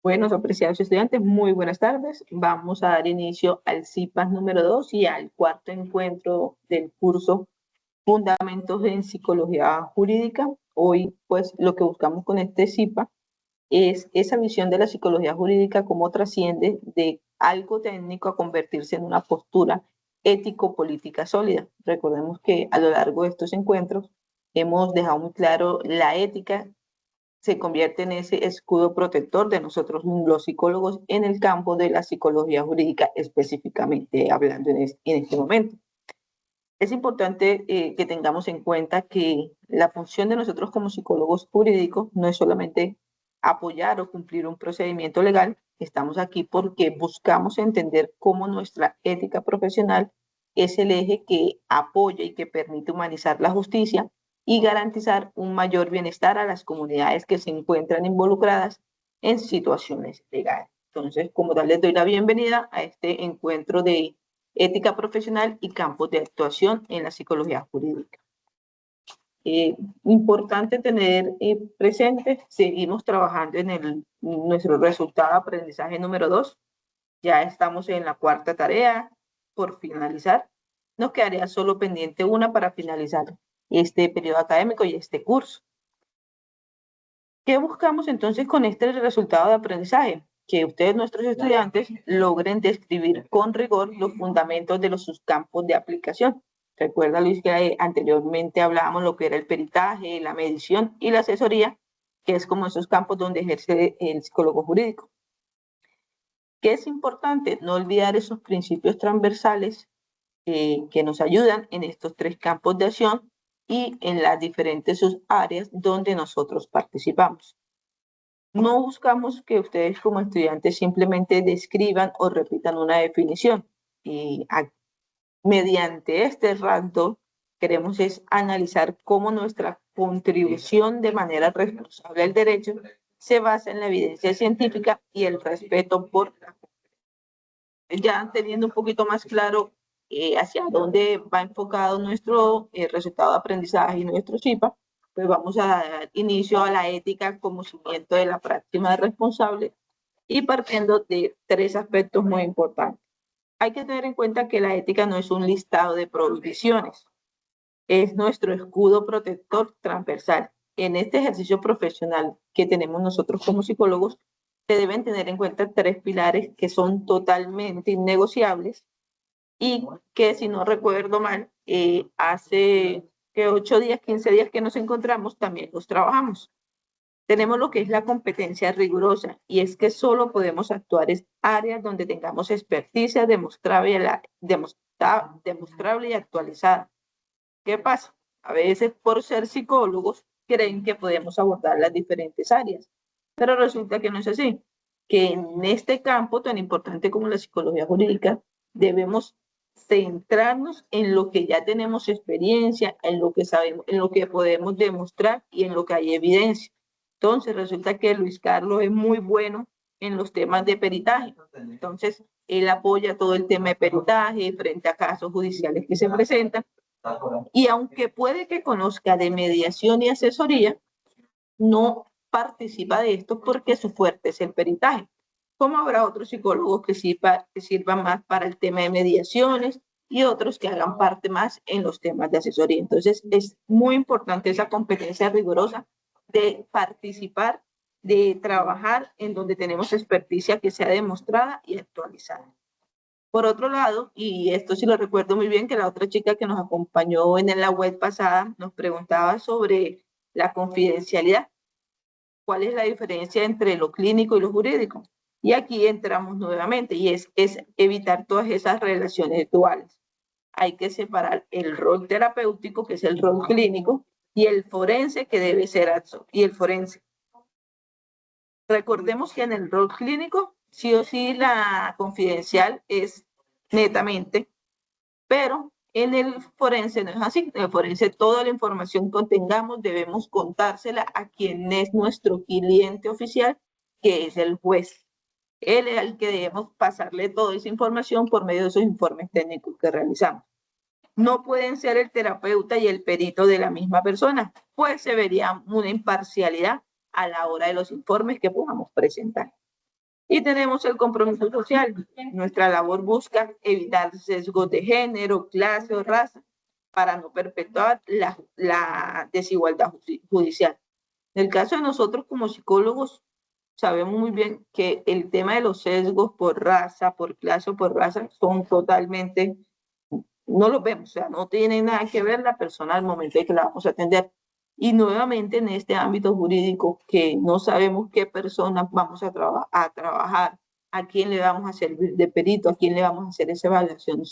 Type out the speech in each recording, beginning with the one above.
Buenos apreciados estudiantes, muy buenas tardes. Vamos a dar inicio al CIPAS número 2 y al cuarto encuentro del curso Fundamentos en Psicología Jurídica. Hoy, pues, lo que buscamos con este CIPA es esa visión de la psicología jurídica, cómo trasciende de algo técnico a convertirse en una postura ético-política sólida. Recordemos que a lo largo de estos encuentros hemos dejado muy claro la ética se convierte en ese escudo protector de nosotros los psicólogos en el campo de la psicología jurídica, específicamente hablando en este momento. Es importante que tengamos en cuenta que la función de nosotros como psicólogos jurídicos no es solamente apoyar o cumplir un procedimiento legal, estamos aquí porque buscamos entender cómo nuestra ética profesional es el eje que apoya y que permite humanizar la justicia y garantizar un mayor bienestar a las comunidades que se encuentran involucradas en situaciones legales. Entonces, como tal, les doy la bienvenida a este encuentro de ética profesional y campos de actuación en la psicología jurídica. Importante tener presente, seguimos trabajando en nuestro resultado de aprendizaje número 2. Ya estamos en la cuarta tarea por finalizar. Nos quedaría solo pendiente una para finalizar este periodo académico y este curso. ¿Qué buscamos entonces con este resultado de aprendizaje? Que ustedes, nuestros estudiantes, logren describir con rigor los fundamentos de los subcampos de aplicación. Recuerda, Luis, que anteriormente hablábamos lo que era el peritaje, la medición y la asesoría, que es como esos campos donde ejerce el psicólogo jurídico. ¿Qué es importante? No olvidar esos principios transversales que nos ayudan en estos tres campos de acción y en las diferentes subáreas donde nosotros participamos. No buscamos que ustedes como estudiantes simplemente describan o repitan una definición. Y mediante este rato queremos es analizar cómo nuestra contribución de manera responsable al derecho se basa en la evidencia científica y el respeto por la ya teniendo un poquito más claro hacia dónde va enfocado nuestro resultado de aprendizaje y nuestro CIPA, pues vamos a dar inicio a la ética como cimiento de la práctica responsable y partiendo de tres aspectos muy importantes. Hay que tener en cuenta que la ética no es un listado de prohibiciones, es nuestro escudo protector transversal. En este ejercicio profesional que tenemos nosotros como psicólogos, se deben tener en cuenta tres pilares que son totalmente innegociables y que, si no recuerdo mal, hace que 8 días, 15 días que nos encontramos, también los trabajamos. Tenemos lo que es la competencia rigurosa y es que solo podemos actuar en áreas donde tengamos experticia demostrable y actualizada. ¿Qué pasa? A veces por ser psicólogos creen que podemos abordar las diferentes áreas, pero resulta que no es así, que en este campo tan importante como la psicología jurídica debemos centrarnos en lo que ya tenemos experiencia, en lo que sabemos, en lo que podemos demostrar y en lo que hay evidencia. Entonces resulta que Luis Carlos es muy bueno en los temas de peritaje. Entonces él apoya todo el tema de peritaje frente a casos judiciales que se presentan y aunque puede que conozca de mediación y asesoría, no participa de esto porque su fuerte es el peritaje. Como habrá otros psicólogos que sirvan más para el tema de mediaciones y otros que hagan parte más en los temas de asesoría. Entonces, es muy importante esa competencia rigurosa de participar, de trabajar en donde tenemos experticia que sea demostrada y actualizada. Por otro lado, y esto sí lo recuerdo muy bien, que la otra chica que nos acompañó en la web pasada nos preguntaba sobre la confidencialidad. ¿Cuál es la diferencia entre lo clínico y lo jurídico? Y aquí entramos nuevamente y es evitar todas esas relaciones duales. Hay que separar el rol terapéutico, que es el rol clínico, y el forense, que debe ser y el forense. Recordemos que en el rol clínico, sí o sí, la confidencial es netamente, pero en el forense no es así. En el forense toda la información que tengamos debemos contársela a quien es nuestro cliente oficial, que es el juez. Él es el que debemos pasarle toda esa información por medio de esos informes técnicos que realizamos. No pueden ser el terapeuta y el perito de la misma persona, pues se vería una imparcialidad a la hora de los informes que podamos presentar. Y tenemos el compromiso social. Nuestra labor busca evitar sesgos de género, clase o raza para no perpetuar la desigualdad judicial. En el caso de nosotros como psicólogos, sabemos muy bien que el tema de los sesgos por raza, por clase o por raza son totalmente, no los vemos, o sea, no tiene nada que ver la persona al momento de que la vamos a atender. Y nuevamente en este ámbito jurídico que no sabemos qué personas vamos a trabajar, a quién le vamos a servir de perito, a quién le vamos a hacer esa evaluación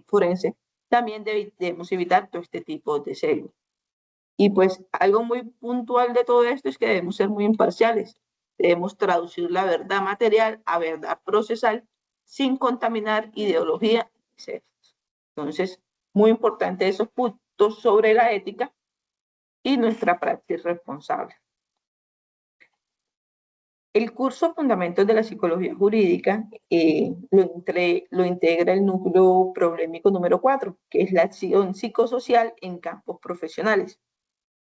forense, también debemos evitar todo este tipo de sesgos. Y pues algo muy puntual de todo esto es que debemos ser muy imparciales. Debemos traducir la verdad material a verdad procesal sin contaminar ideología. Entonces, muy importante esos puntos sobre la ética y nuestra práctica responsable. El curso Fundamentos de la Psicología Jurídica lo integra el núcleo problemático número 4, que es la acción psicosocial en campos profesionales.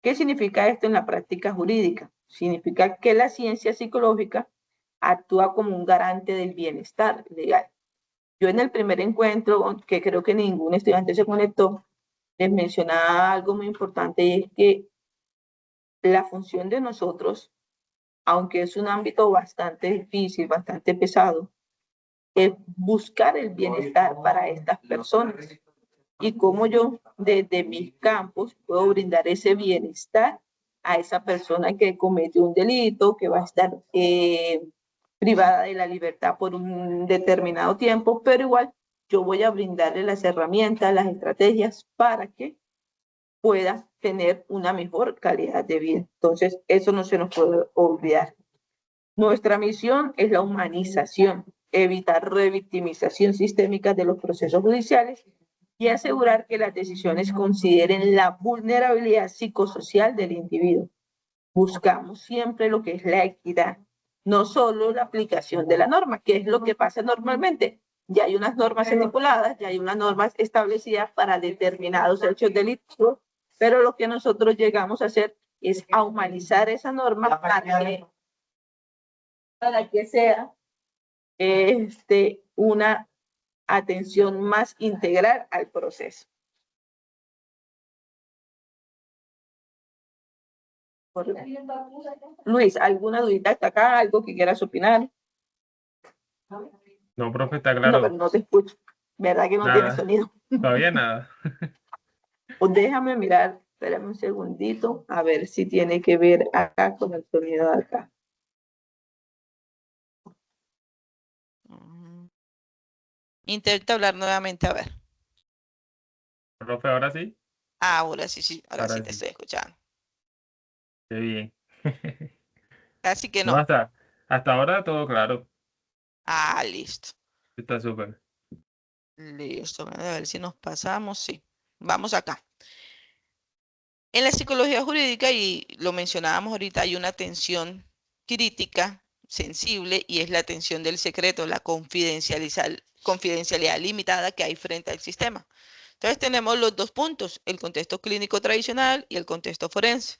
¿Qué significa esto en la práctica jurídica? Significa que la ciencia psicológica actúa como un garante del bienestar legal. Yo en el primer encuentro, que creo que ningún estudiante se conectó, les mencionaba algo muy importante y es que la función de nosotros, aunque es un ámbito bastante difícil, bastante pesado, es buscar el bienestar para estas personas. Y cómo yo, desde mis campos, puedo brindar ese bienestar a esa persona que comete un delito, que va a estar privada de la libertad por un determinado tiempo, pero igual yo voy a brindarle las herramientas, las estrategias para que pueda tener una mejor calidad de vida. Entonces, eso no se nos puede olvidar. Nuestra misión es la humanización, evitar revictimización sistémica de los procesos judiciales y asegurar que las decisiones consideren la vulnerabilidad psicosocial del individuo. Buscamos siempre lo que es la equidad, no solo la aplicación de la norma, que es lo que pasa normalmente. Ya hay unas normas estipuladas, ya hay unas normas establecidas para determinados hechos delictivos, pero lo que nosotros llegamos a hacer es a humanizar esa norma para que sea una atención más integral al proceso. Luis, ¿alguna dudita hasta acá? ¿Algo que quieras opinar? No, profe, está claro. No, pero no te escucho. ¿Verdad que no tiene sonido? Todavía nada. Pues déjame mirar, espérame un segundito, a ver si tiene que ver acá con el sonido de acá. Intenta hablar nuevamente, a ver. Profe, ¿ahora sí? Ahora sí, ahora sí te sí. estoy escuchando. Qué bien. Así que No, no. hasta ahora todo claro. Ah, listo. Está súper. Listo, a ver si nos pasamos, sí. Vamos acá. En la psicología jurídica, y lo mencionábamos ahorita, hay una tensión crítica, sensible, y es la tensión del secreto, la confidencialidad limitada que hay frente al sistema. Entonces tenemos los dos puntos, el contexto clínico tradicional y el contexto forense.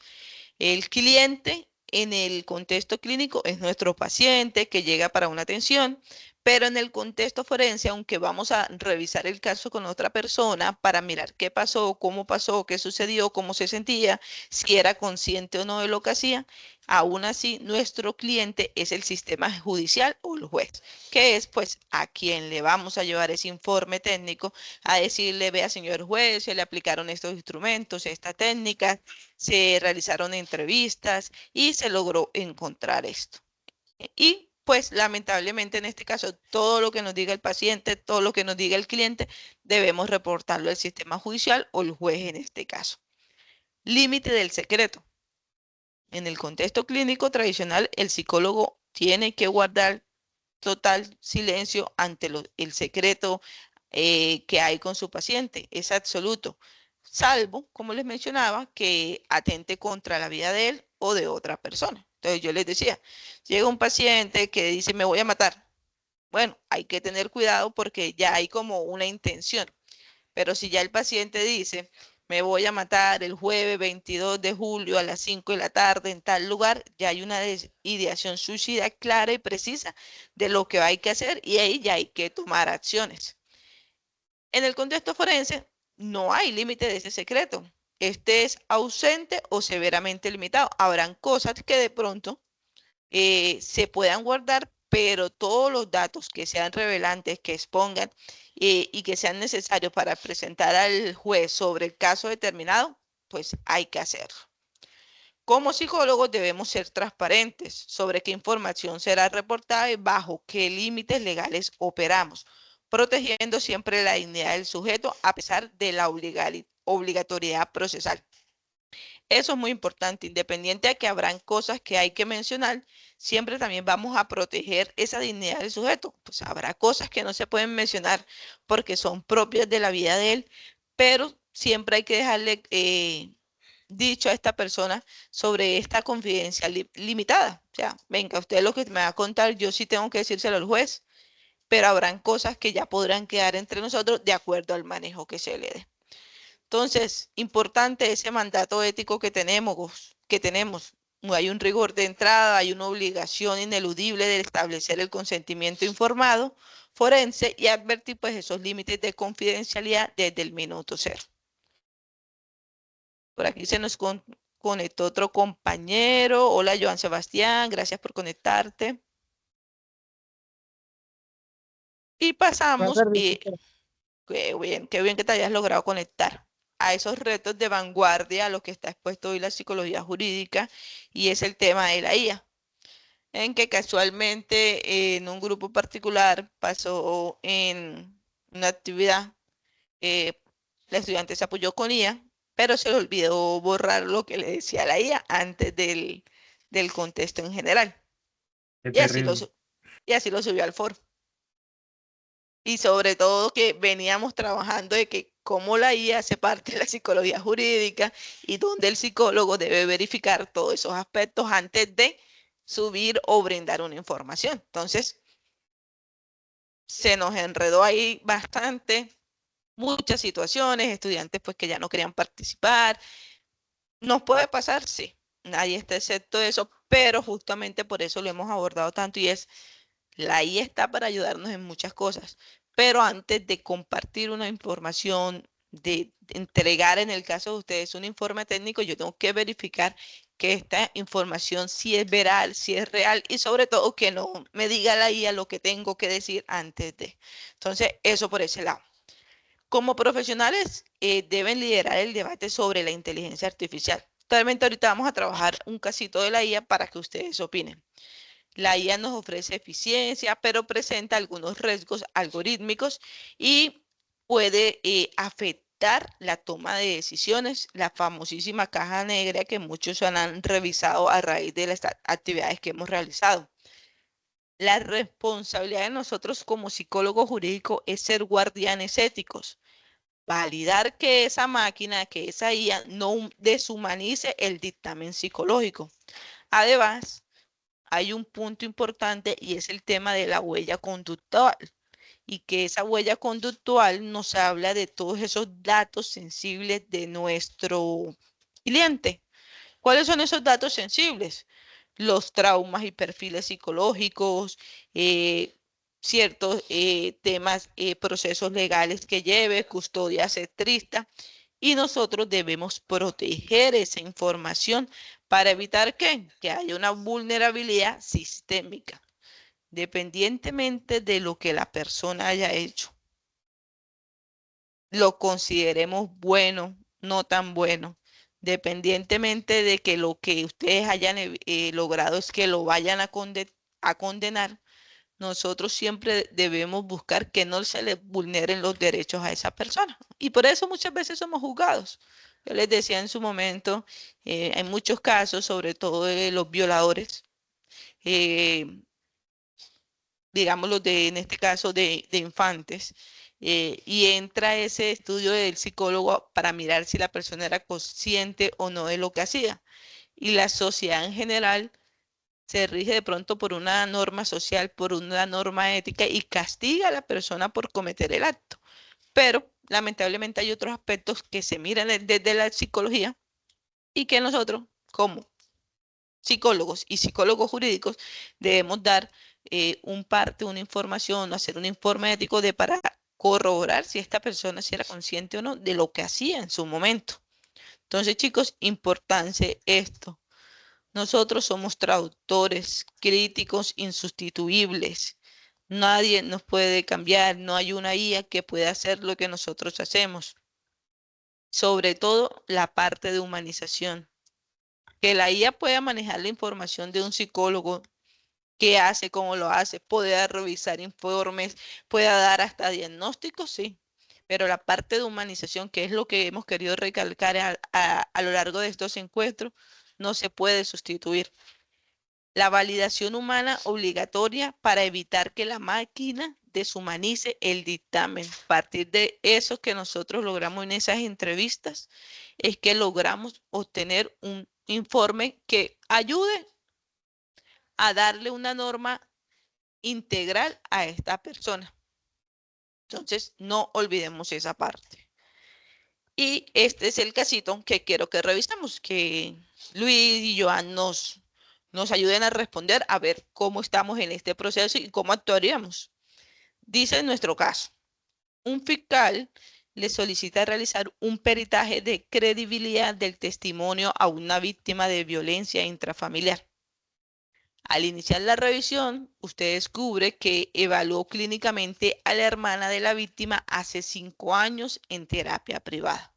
El cliente en el contexto clínico es nuestro paciente que llega para una atención, pero en el contexto forense, aunque vamos a revisar el caso con otra persona para mirar qué pasó, qué sucedió, cómo se sentía, si era consciente o no de lo que hacía, aún así nuestro cliente es el sistema judicial o el juez, que es pues a quien le vamos a llevar ese informe técnico a decirle, vea señor juez, se le aplicaron estos instrumentos, esta técnica, se realizaron entrevistas y se logró encontrar esto. Y pues lamentablemente en este caso todo lo que nos diga el paciente, todo lo que nos diga el cliente, debemos reportarlo al sistema judicial o el juez en este caso. Límite del secreto. En el contexto clínico tradicional, el psicólogo tiene que guardar total silencio ante el secreto que hay con su paciente. Es absoluto. Salvo, como les mencionaba, que atente contra la vida de él o de otra persona. Entonces yo les decía, llega un paciente que dice, me voy a matar. Bueno, hay que tener cuidado porque ya hay como una intención. Pero si ya el paciente dice, me voy a matar el jueves 22 de julio a las 5 de la tarde en tal lugar, ya hay una ideación suicida clara y precisa de lo que hay que hacer y ahí ya hay que tomar acciones. En el contexto forense no hay límite de ese secreto. Este es ausente o severamente limitado. Habrán cosas que de pronto se puedan guardar, pero todos los datos que sean revelantes, que expongan y que sean necesarios para presentar al juez sobre el caso determinado, pues hay que hacerlo. Como psicólogos debemos ser transparentes sobre qué información será reportada y bajo qué límites legales operamos, protegiendo siempre la dignidad del sujeto a pesar de la obligatoriedad procesal. Eso es muy importante, independiente de que habrán cosas que hay que mencionar, siempre también vamos a proteger esa dignidad del sujeto. Pues habrá cosas que no se pueden mencionar porque son propias de la vida de él, pero siempre hay que dejarle dicho a esta persona sobre esta confidencia limitada. O sea, venga, usted lo que me va a contar, yo sí tengo que decírselo al juez, pero habrán cosas que ya podrán quedar entre nosotros de acuerdo al manejo que se le dé. Entonces, importante ese mandato ético que tenemos. Hay un rigor de entrada, hay una obligación ineludible de establecer el consentimiento informado forense y advertir pues esos límites de confidencialidad desde el minuto cero. Por aquí se nos conectó otro compañero. Hola, Joan Sebastián, gracias por conectarte. Y pasamos, qué bien que te hayas logrado conectar a esos retos de vanguardia a los que está expuesto hoy la psicología jurídica, y es el tema de la IA, en que casualmente en un grupo particular pasó en una actividad, la estudiante se apoyó con IA, pero se le olvidó borrar lo que le decía la IA antes del contexto en general. Qué Y así terrible. y así lo subió al foro. Y sobre todo que veníamos trabajando de que cómo la IA hace parte de la psicología jurídica y donde el psicólogo debe verificar todos esos aspectos antes de subir o brindar una información. Entonces, se nos enredó ahí bastante, muchas situaciones, estudiantes pues que ya no querían participar. ¿Nos puede pasar? Sí, nadie está excepto de eso, pero justamente por eso lo hemos abordado tanto, y es la IA está para ayudarnos en muchas cosas, pero antes de compartir una información, de entregar en el caso de ustedes un informe técnico, yo tengo que verificar que esta información sí es veraz, sí es real, y sobre todo que no me diga la IA lo que tengo que decir antes de. Entonces, eso por ese lado. Como profesionales, deben liderar el debate sobre la inteligencia artificial. Realmente ahorita vamos a trabajar un casito de la IA para que ustedes opinen. La IA nos ofrece eficiencia, pero presenta algunos riesgos algorítmicos y puede afectar la toma de decisiones, la famosísima caja negra que muchos han revisado a raíz de las actividades que hemos realizado. La responsabilidad de nosotros como psicólogos jurídicos es ser guardianes éticos, validar que esa máquina, que esa IA no deshumanice el dictamen psicológico. Además, hay un punto importante y es el tema de la huella conductual, y que esa huella conductual nos habla de todos esos datos sensibles de nuestro cliente. ¿Cuáles son esos datos sensibles? Los traumas y perfiles psicológicos, ciertos temas, procesos legales que lleve, custodia centrista, y nosotros debemos proteger esa información para evitar que haya una vulnerabilidad sistémica, dependientemente de lo que la persona haya hecho. Lo consideremos bueno, no tan bueno, dependientemente de que lo que ustedes hayan logrado es que lo vayan a condenar. Nosotros siempre debemos buscar que no se le vulneren los derechos a esa persona. Y por eso muchas veces somos juzgados. Yo les decía en su momento, hay muchos casos, sobre todo de los violadores, digamos en este caso de infantes, y entra ese estudio del psicólogo para mirar si la persona era consciente o no de lo que hacía. Y la sociedad en general se rige de pronto por una norma social, por una norma ética, y castiga a la persona por cometer el acto. Pero lamentablemente hay otros aspectos que se miran desde la psicología y que nosotros, como psicólogos y psicólogos jurídicos, debemos dar una información, hacer un informe ético para corroborar si esta persona si era consciente o no de lo que hacía en su momento. Entonces, chicos, importante esto. Nosotros somos traductores, críticos insustituibles. Nadie nos puede cambiar, no hay una IA que pueda hacer lo que nosotros hacemos. Sobre todo la parte de humanización. Que la IA pueda manejar la información de un psicólogo, qué hace, cómo lo hace, pueda revisar informes, pueda dar hasta diagnósticos, sí. Pero la parte de humanización, que es lo que hemos querido recalcar a lo largo de estos encuentros, no se puede sustituir. La validación humana obligatoria para evitar que la máquina deshumanice el dictamen. A partir de eso que nosotros logramos en esas entrevistas, es que logramos obtener un informe que ayude a darle una norma integral a esta persona. Entonces, no olvidemos esa parte. Y este es el casito que quiero que revisemos, que Luis y Joan nos ayuden a responder, a ver cómo estamos en este proceso y cómo actuaríamos. Dice en nuestro caso, un fiscal le solicita realizar un peritaje de credibilidad del testimonio a una víctima de violencia intrafamiliar. Al iniciar la revisión, usted descubre que evaluó clínicamente a la hermana de la víctima hace 5 años en terapia privada.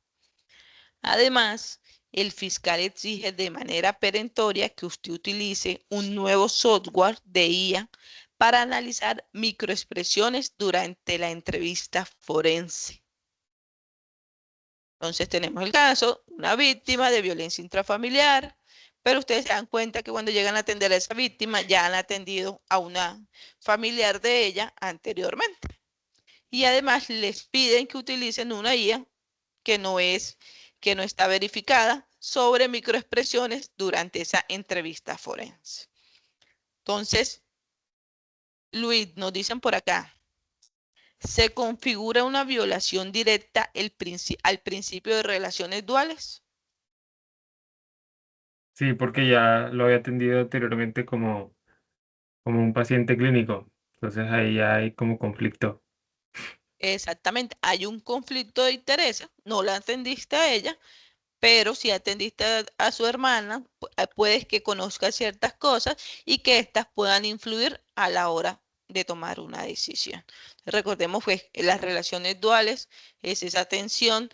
Además, el fiscal exige de manera perentoria que usted utilice un nuevo software de IA para analizar microexpresiones durante la entrevista forense. Entonces tenemos el caso, una víctima de violencia intrafamiliar, pero ustedes se dan cuenta que cuando llegan a atender a esa víctima ya han atendido a una familiar de ella anteriormente. Y además les piden que utilicen una IA que no está verificada sobre microexpresiones durante esa entrevista forense. Entonces, Luis, nos dicen por acá, ¿se configura una violación directa al principio de relaciones duales? Sí, porque ya lo había atendido anteriormente como un paciente clínico. Entonces ahí ya hay como conflicto. Exactamente, hay un conflicto de intereses, no la atendiste a ella, pero si atendiste a su hermana, puedes que conozca ciertas cosas y que éstas puedan influir a la hora de tomar una decisión. Recordemos que las relaciones duales es esa atención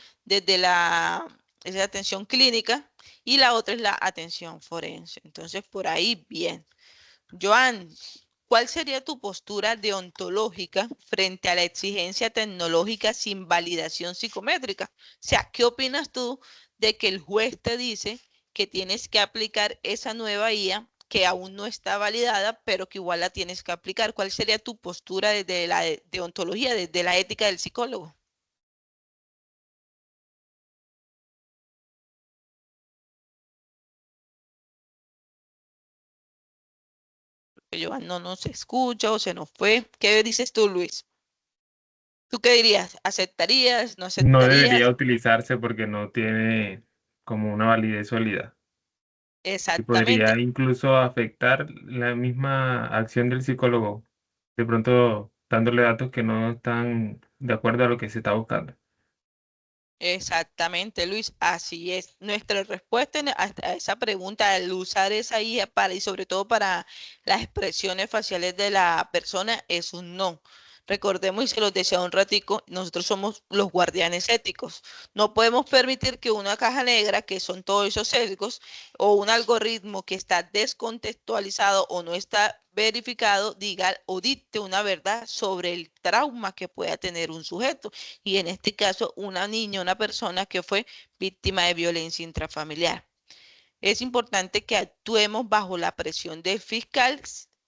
esa atención clínica y la otra es la atención forense. Entonces, por ahí, bien. Joan, ¿cuál sería tu postura deontológica frente a la exigencia tecnológica sin validación psicométrica? O sea, ¿qué opinas tú de que el juez te dice que tienes que aplicar esa nueva IA que aún no está validada, pero que igual la tienes que aplicar? ¿Cuál sería tu postura desde la deontología, desde la ética del psicólogo? Que Joan no nos escucha o se nos fue. ¿Qué dices tú, Luis? ¿Tú qué dirías? ¿Aceptarías? ¿No No debería aceptarías? utilizarse porque no tiene como una validez sólida. Y Exactamente. podría incluso afectar la misma acción del psicólogo, de pronto dándole datos que no están de acuerdo a lo que se está buscando. Exactamente, Luis, así es. Nuestra respuesta a esa pregunta, al usar esa IA y sobre todo para las expresiones faciales de la persona, es un no. Recordemos, y se los decía un ratico, nosotros somos los guardianes éticos. No podemos permitir que una caja negra, que son todos esos sesgos, o un algoritmo que está descontextualizado o no está verificado, diga o dicte una verdad sobre el trauma que pueda tener un sujeto y en este caso una niña, una persona que fue víctima de violencia intrafamiliar. Es importante que actuemos bajo la presión del fiscal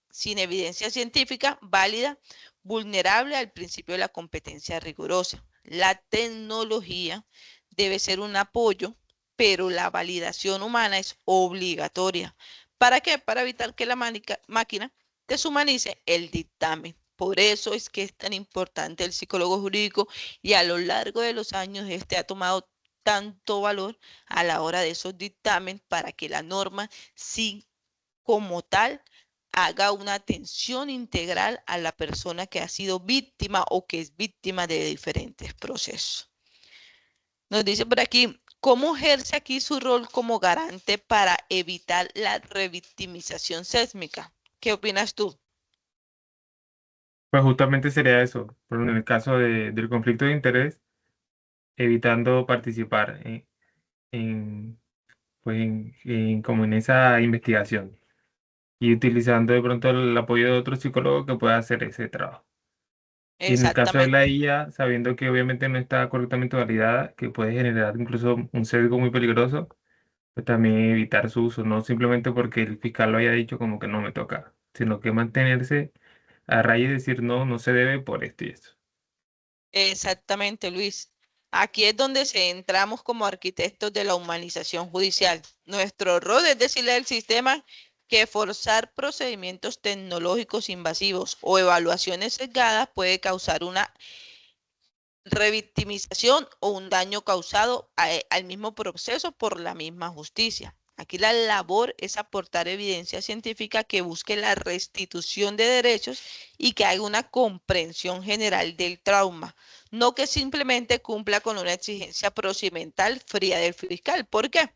sin evidencia científica válida, vulnerable al principio de la competencia rigurosa. La tecnología debe ser un apoyo, pero la validación humana es obligatoria. ¿Para qué? Para evitar que la máquina deshumanice el dictamen. Por eso es que es tan importante el psicólogo jurídico y a lo largo de los años ha tomado tanto valor a la hora de esos dictámenes para que la norma sí como tal haga una atención integral a la persona que ha sido víctima o que es víctima de diferentes procesos. Nos dice por aquí, ¿cómo ejerce aquí su rol como garante para evitar la revictimización sísmica? ¿Qué opinas tú? Pues justamente sería eso, pero en el caso del conflicto de interés, evitando participar pues como en esa investigación y utilizando de pronto el apoyo de otro psicólogo que pueda hacer ese trabajo. Y en el caso de la Exactamente. IA, sabiendo que obviamente no está correctamente validada, que puede generar incluso un sesgo muy peligroso, pues también evitar su uso, no simplemente porque el fiscal lo haya dicho como que no me toca, sino que mantenerse a raya y decir no, no se debe por esto y esto. Exactamente, Luis. Aquí es donde entramos como arquitectos de la humanización judicial. Nuestro rol es decirle al sistema que forzar procedimientos tecnológicos invasivos o evaluaciones sesgadas puede causar una revictimización o un daño causado al mismo proceso por la misma justicia. Aquí la labor es aportar evidencia científica que busque la restitución de derechos y que haga una comprensión general del trauma, no que simplemente cumpla con una exigencia procedimental fría del fiscal. ¿Por qué?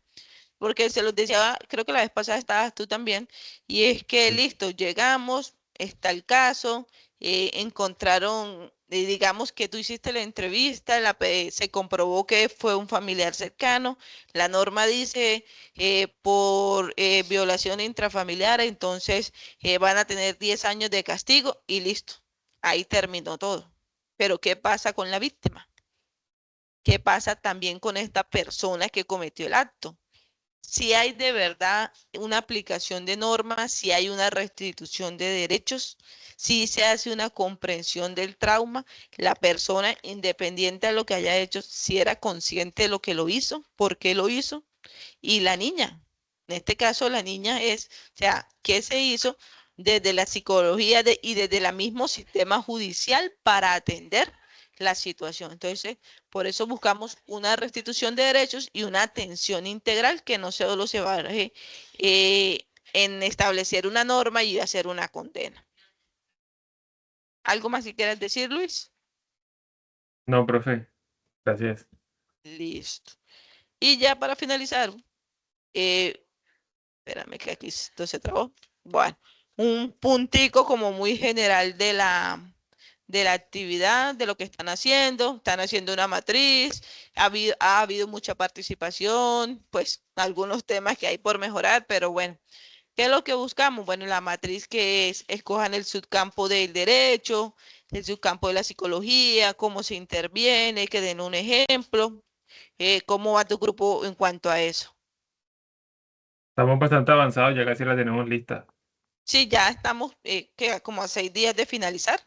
Porque se los decía, creo que la vez pasada estabas tú también, y es que Sí. listo, llegamos, está el caso, encontraron, digamos que tú hiciste la entrevista, se comprobó que fue un familiar cercano, la norma dice por violación intrafamiliar, entonces van a tener 10 años de castigo y listo, ahí terminó todo. Pero ¿qué pasa con la víctima? ¿Qué pasa también con esta persona que cometió el acto? Si hay de verdad una aplicación de normas, si hay una restitución de derechos, si se hace una comprensión del trauma, la persona, independiente de lo que haya hecho, si era consciente de lo que lo hizo, por qué lo hizo, y la niña. En este caso, la niña es, o sea, ¿qué se hizo desde la psicología y desde el mismo sistema judicial para atender la situación? Entonces, por eso buscamos una restitución de derechos y una atención integral que no solo se baje en establecer una norma y hacer una condena. ¿Algo más que quieras decir, Luis? No, profe, gracias. Listo. Y ya para finalizar, eh, espérame que aquí esto se trabó. Bueno, un puntico como muy general de la actividad, de lo que están haciendo. Están haciendo una matriz, ha habido mucha participación, pues algunos temas que hay por mejorar, pero bueno, ¿qué es lo que buscamos? Bueno, la matriz que es, escojan el subcampo del derecho, el subcampo de la psicología, cómo se interviene, que den un ejemplo, cómo va tu grupo en cuanto a eso. Estamos bastante avanzados, ya casi la tenemos lista. Sí, ya estamos como a 6 días de finalizar.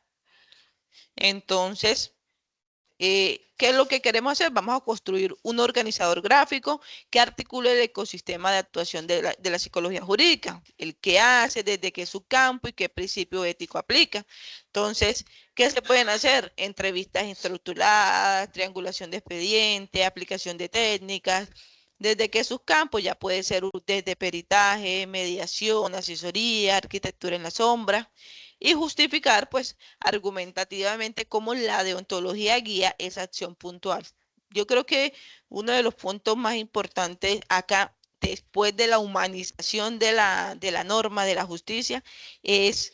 Entonces, ¿qué es lo que queremos hacer? Vamos a construir un organizador gráfico que articule el ecosistema de actuación de la psicología jurídica, el que hace, desde qué es su campo y qué principio ético aplica. Entonces, ¿qué se pueden hacer? Entrevistas estructuradas, triangulación de expediente, aplicación de técnicas. Desde que sus campos ya puede ser desde peritaje, mediación, asesoría, arquitectura en la sombra y justificar pues argumentativamente cómo la deontología guía esa acción puntual. Yo creo que uno de los puntos más importantes acá, después de la humanización de la norma, de la justicia, es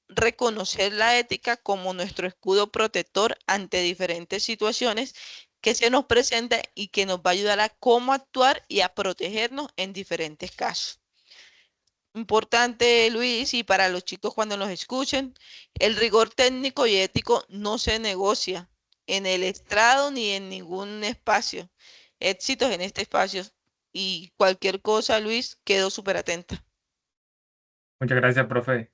reconocer la ética como nuestro escudo protector ante diferentes situaciones que se nos presentan y que nos va a ayudar a cómo actuar y a protegernos en diferentes casos. Importante, Luis, y para los chicos cuando nos escuchen, el rigor técnico y ético no se negocia en el estrado ni en ningún espacio. Éxitos en este espacio y cualquier cosa, Luis, quedo súper atenta. Muchas gracias, profe.